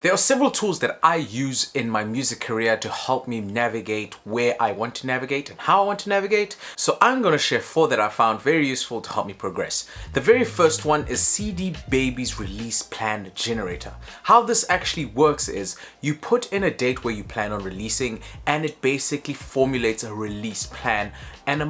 There are several tools that I use in my music career to help me navigate where I want to navigate and how I want to navigate. So I'm going to share 4 that I found very useful to help me progress. The very first one is CDbaby's release plan generator. How this actually works is you put in a date where you plan on releasing, and it basically formulates a release plan and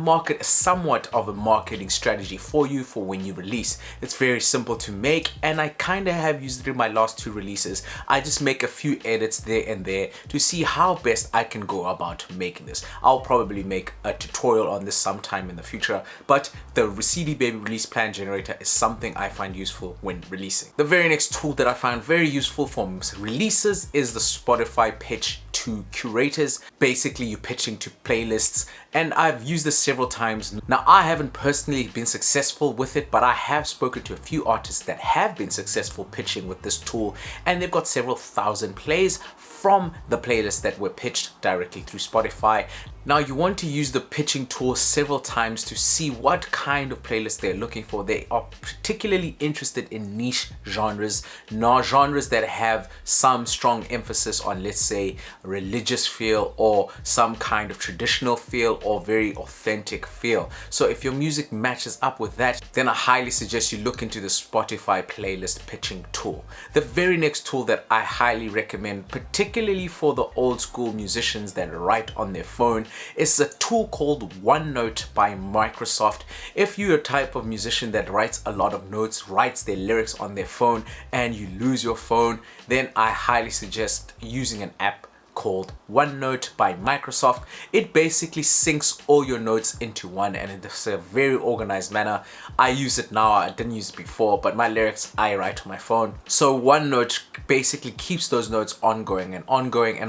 somewhat of a marketing strategy for you for when you release. It's very simple to make, and I kind of have used it in my last 2 releases. I just make a few edits there and there to see how best I can go about making this. I'll probably make a tutorial on this sometime in the future, but the CDbaby release plan generator is something I find useful when releasing. The very next tool that I find very useful for releases is the Spotify pitch to curators. Basically, you're pitching to playlists, and I've used this several times. Now, I haven't personally been successful with it, but I have spoken to a few artists that have been successful pitching with this tool, and they've got several thousand plays from the playlists that were pitched directly through Spotify. Now, you want to use the pitching tool several times to see what kind of playlist they're looking for. They are particularly interested in niche genres, genres that have some strong emphasis on, let's say, religious feel or some kind of traditional feel or very authentic feel. So if your music matches up with that, then I highly suggest you look into the Spotify playlist pitching tool. The very next tool that I highly recommend, particularly for the old school musicians that write on their phone, is a tool called Onenote by Microsoft. If you're a type of musician that writes a lot of notes, writes their lyrics on their phone, and you lose your phone, then I highly suggest using an app called Onenote by Microsoft. It basically syncs all your notes into one, and it's a very organized manner. I use it now. I didn't use it before, but my lyrics I write on my phone. So Onenote basically keeps those notes ongoing, and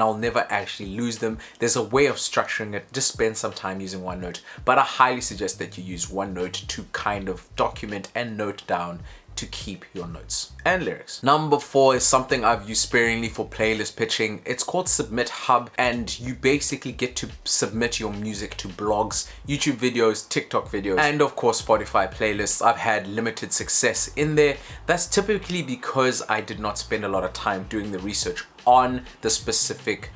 I'll never actually lose them. There's a way of structuring it. Just spend some time using Onenote, but I highly suggest that you use Onenote to kind of document and note down to keep your notes and lyrics. Number 4 is something I've used sparingly for playlist pitching. It's called Submithub, and you basically get to submit your music to blogs, YouTube videos, TikTok videos, and of course Spotify playlists. I've had limited success in there. That's typically because I did not spend a lot of time doing the research on the specific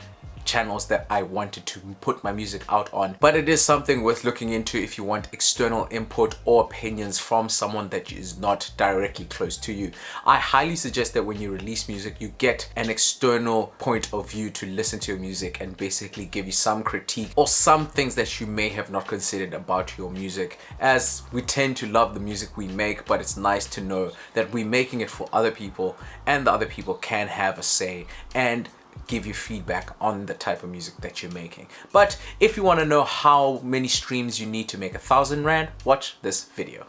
channels that I wanted to put my music out on, but it is something worth looking into if you want external input or opinions from someone that is not directly close to you. I highly suggest that when you release music, you get an external point of view to listen to your music and basically give you some critique or some things that you may have not considered about your music, as we tend to love the music we make, but it's nice to know that we're making it for other people, and the other people can have a say and give you feedback on the type of music that you're making. But if you want to know how many streams you need to make 1,000 Rand, watch this video.